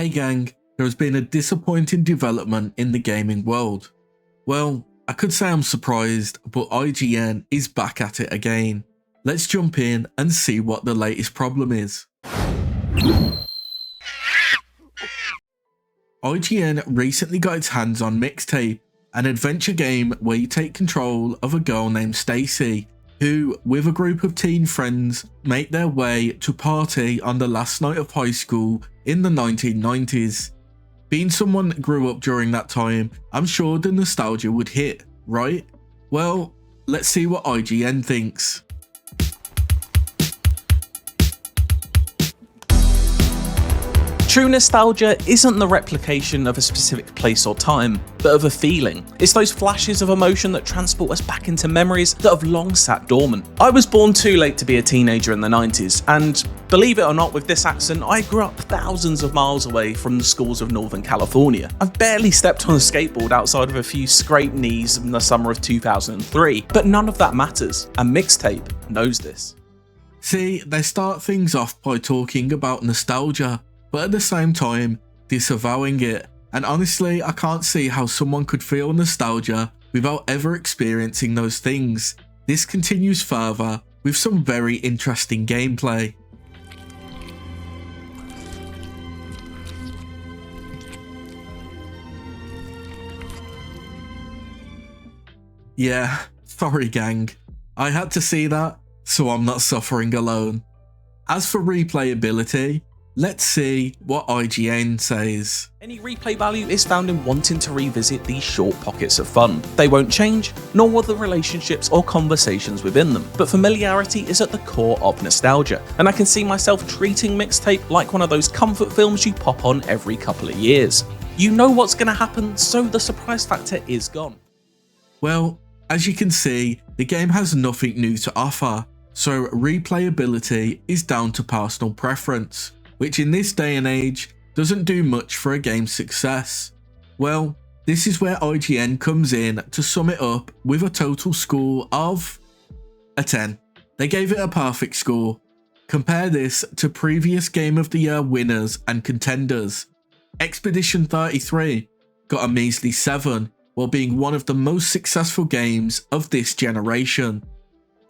Hey gang, there has been a disappointing development in the gaming world. Well, I could say I'm surprised, but IGN is back at it again. Let's jump in and see what the latest problem is. IGN recently got its hands on Mixtape, an adventure game where you take control of a girl named Stacy, who, with a group of teen friends, make their way to party on the last night of high school in the 1990s. Being someone that grew up during that time, I'm sure the nostalgia would hit, right? Well, let's see what IGN thinks. True nostalgia isn't the replication of a specific place or time, but of a feeling. It's those flashes of emotion that transport us back into memories that have long sat dormant. I was born too late to be a teenager in the 90s, and believe it or not, with this accent, I grew up thousands of miles away from the schools of Northern California. I've barely stepped on a skateboard outside of a few scraped knees in the summer of 2003, but none of that matters, and Mixtape knows this. See, they start things off by talking about nostalgia, but at the same time, disavowing it. And honestly, I can't see how someone could feel nostalgia without ever experiencing those things. This continues further with some very interesting gameplay. Yeah, sorry gang. I had to see that, so I'm not suffering alone. As for replayability, let's see what IGN says. Any replay value is found in wanting to revisit these short pockets of fun. They won't change, nor will the relationships or conversations within them, but familiarity is at the core of nostalgia, and I can see myself treating Mixtape like one of those comfort films you pop on every couple of years. You know what's going to happen, so the surprise factor is gone. Well, as you can see, the game has nothing new to offer, so replayability is down to personal preference, which in this day and age doesn't do much for a game's success. Well, this is where IGN comes in to sum it up with a total score of a 10. They gave it a perfect score. Compare this to previous Game of the Year winners and contenders. Expedition 33 got a measly 7, while being one of the most successful games of this generation.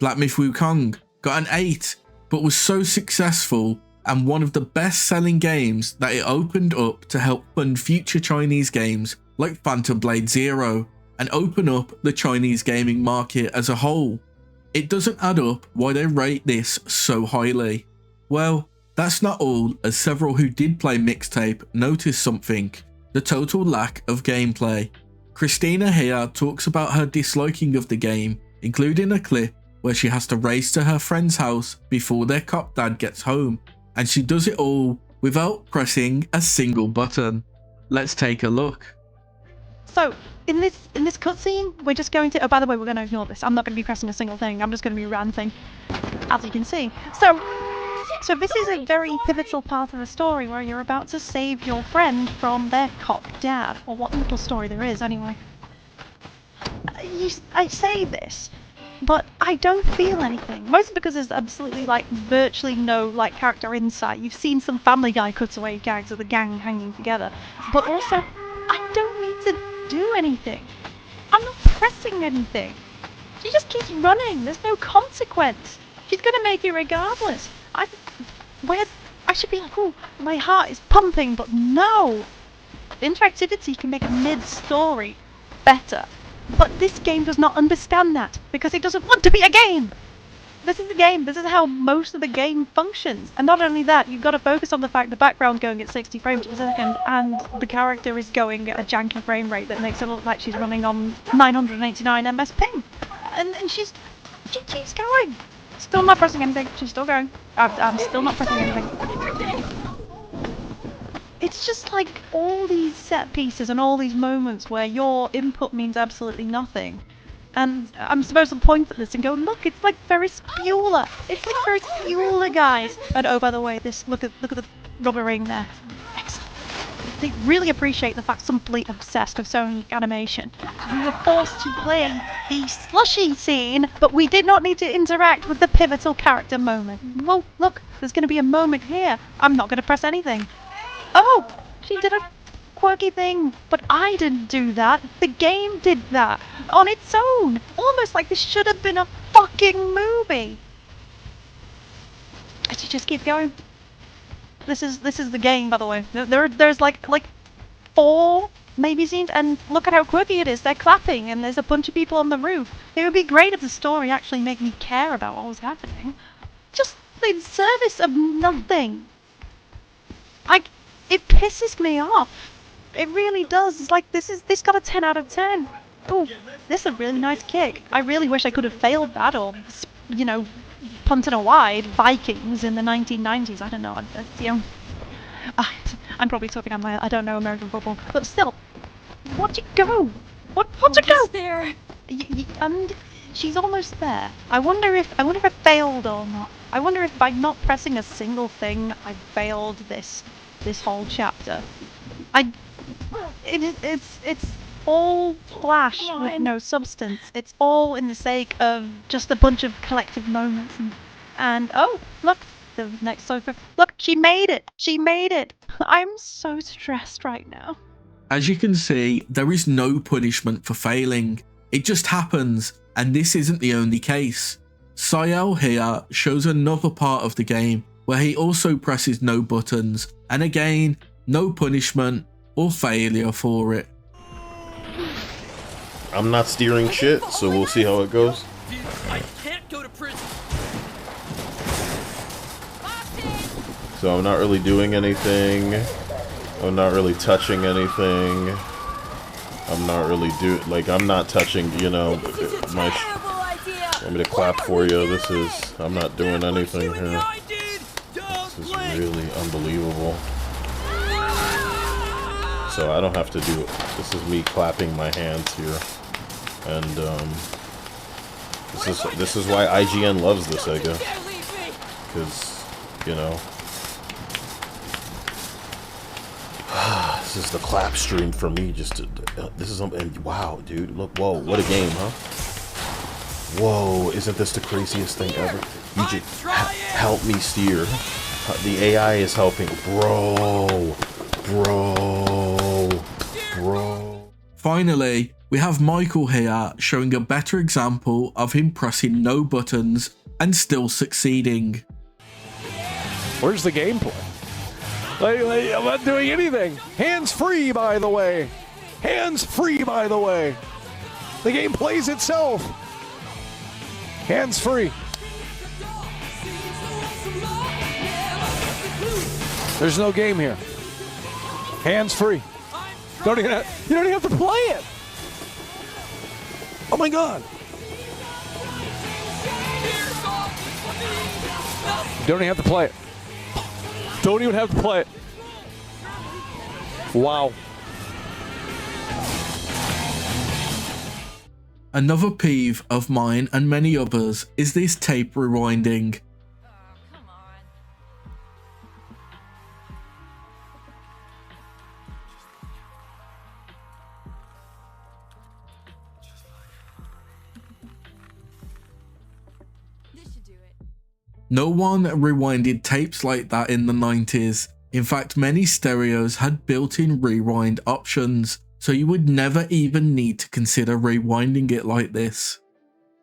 Black Myth Wukong got an 8, but was so successful and one of the best-selling games that it opened up to help fund future Chinese games like Phantom Blade Zero and open up the Chinese gaming market as a whole. It doesn't add up why they rate this so highly. Well, that's not all, as several who did play Mixtape noticed something: the total lack of gameplay. Christina here talks about her disliking of the game, including a clip where she has to race to her friend's house before their cop dad gets home, and she does it all without pressing a single button. Let's take a look. So, in this cutscene, we're just going to... Oh, by the way, we're going to ignore this. I'm not going to be pressing a single thing. I'm just going to be ranting, as you can see. So this is a very pivotal part of the story where you're about to save your friend from their cop dad, or what little story there is, anyway. I say this, but I don't feel anything. Mostly because there's absolutely, virtually no, character insight. You've seen some Family Guy cutaway gags of the gang hanging together. But also, I don't need to do anything. I'm not pressing anything. She just keeps running. There's no consequence. She's gonna make it regardless. I should be like, oh, my heart is pumping, but no. Interactivity can make a mid-story better. But this game does not understand that, because it doesn't want to be a game! This is a game, this is how most of the game functions. And not only that, you've got to focus on the fact the background's going at 60 frames per second, and the character is going at a janky frame rate that makes it look like she's running on 989 ms ping. And she keeps going. Still not pressing anything, she's still going. I'm still not pressing anything. It's just like all these set pieces and all these moments where your input means absolutely nothing. And I'm supposed to point at this and go, look, it's like Ferris Bueller. It's like Ferris Bueller, guys. And oh, by the way, look at the rubber ring there. Excellent. They really appreciate the fact somebody obsessed with Sonic animation. We were forced to play the slushy scene, but we did not need to interact with the pivotal character moment. Well, look, there's going to be a moment here. I'm not going to press anything. Oh, She did a quirky thing, but I didn't do that. The game did that on its own. Almost like this should have been a fucking movie. And she just keeps going. This is the game, by the way. There's like 4 maybe scenes, and look at how quirky it is. They're clapping, and there's a bunch of people on the roof. It would be great if the story actually made me care about what was happening. Just in service of nothing. It pisses me off. It really does. It's like this got a 10 out of 10. Oh, this is a really nice kick. I really wish I could have failed that, or you know, punted a wide Vikings in the 1990s. I don't know. I'm probably talking on I don't know American football, but still, what'd you go? What'd you go? There. And she's almost there. I wonder if I failed or not. I wonder if by not pressing a single thing, I failed this whole chapter. It's all flash with no substance. It's all in the sake of just a bunch of collective moments and oh, look, the next sofa. Look, she made it. She made it. I'm so stressed right now. As you can see, there is no punishment for failing. It just happens, and this isn't the only case. Sayel here shows another part of the game where he also presses no buttons, and again, no punishment or failure for it. I'm not steering shit, so we'll see how it goes. I can't go to prison. So I'm not really doing anything. I'm not really touching anything. I'm not really I'm not touching, you know, want me to clap for you. I'm not doing anything here. This is really unbelievable. So I don't have to do it. This is me clapping my hands here. And this is why IGN loves this, I guess. Because, you know, this is the clap stream for me. This is wow, dude. Look, whoa, what a game, huh? Whoa, isn't this the craziest thing ever? You just help me steer. The AI is helping, bro. Finally, we have Michael here showing a better example of him pressing no buttons and still succeeding. Where's the gameplay? I'm not doing anything. Hands free, by the way. Hands free, by the way. The game plays itself. Hands free. There's no game here. Hands free. You don't even have to play it. Oh my God. You don't even have to play it. Don't even have to play it. Wow. Another peeve of mine and many others is this tape rewinding. Come on. This should do it. No one rewinded tapes like that in the 90s. In fact, many stereos had built-in rewind options, so you would never even need to consider rewinding it like this.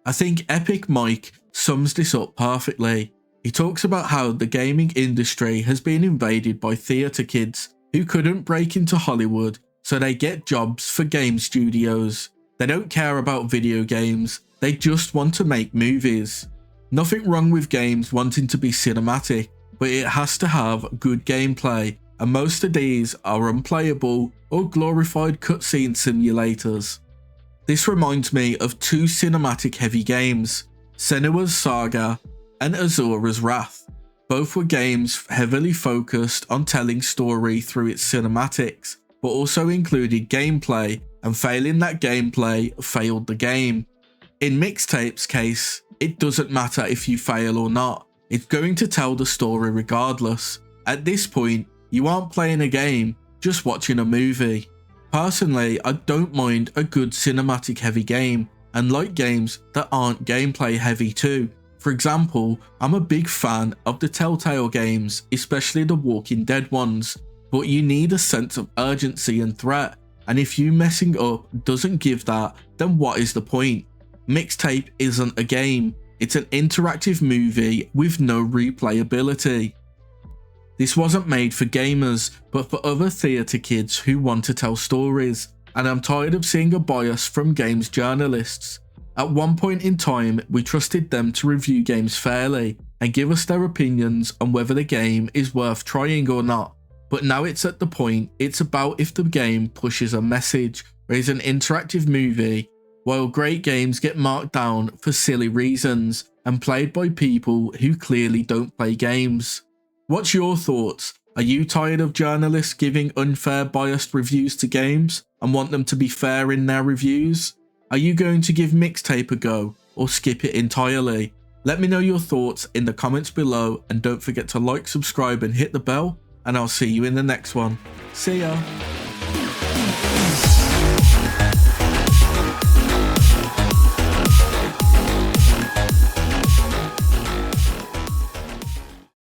I think Epic Mike sums this up perfectly. He talks about how the gaming industry has been invaded by theatre kids who couldn't break into Hollywood, so they get jobs for game studios. They don't care about video games, they just want to make movies. Nothing wrong with games wanting to be cinematic, but it has to have good gameplay, and most of these are unplayable or glorified cutscene simulators. This reminds me of 2 cinematic heavy games, Senua's Saga and Azura's Wrath. Both were games heavily focused on telling story through its cinematics, but also included gameplay, and failing that gameplay failed the game. In Mixtape's case, it doesn't matter if you fail or not, it's going to tell the story regardless. At this point, you aren't playing a game, just watching a movie. Personally, I don't mind a good cinematic heavy game, and like games that aren't gameplay heavy too. For example, I'm a big fan of the Telltale games, especially the Walking Dead ones. but you need a sense of urgency and threat, and if you messing up doesn't give that, then what is the point? Mixtape isn't a game, it's an interactive movie with no replayability. This wasn't made for gamers, but for other theatre kids who want to tell stories, and I'm tired of seeing a bias from games journalists. At one point in time, we trusted them to review games fairly and give us their opinions on whether the game is worth trying or not. But now it's at the point it's about if the game pushes a message or is an interactive movie, while great games get marked down for silly reasons and played by people who clearly don't play games. What's your thoughts? Are you tired of journalists giving unfair, biased reviews to games and want them to be fair in their reviews? Are you going to give Mixtape a go or skip it entirely? Let me know your thoughts in the comments below, and don't forget to like, subscribe and hit the bell, and I'll see you in the next one. See ya!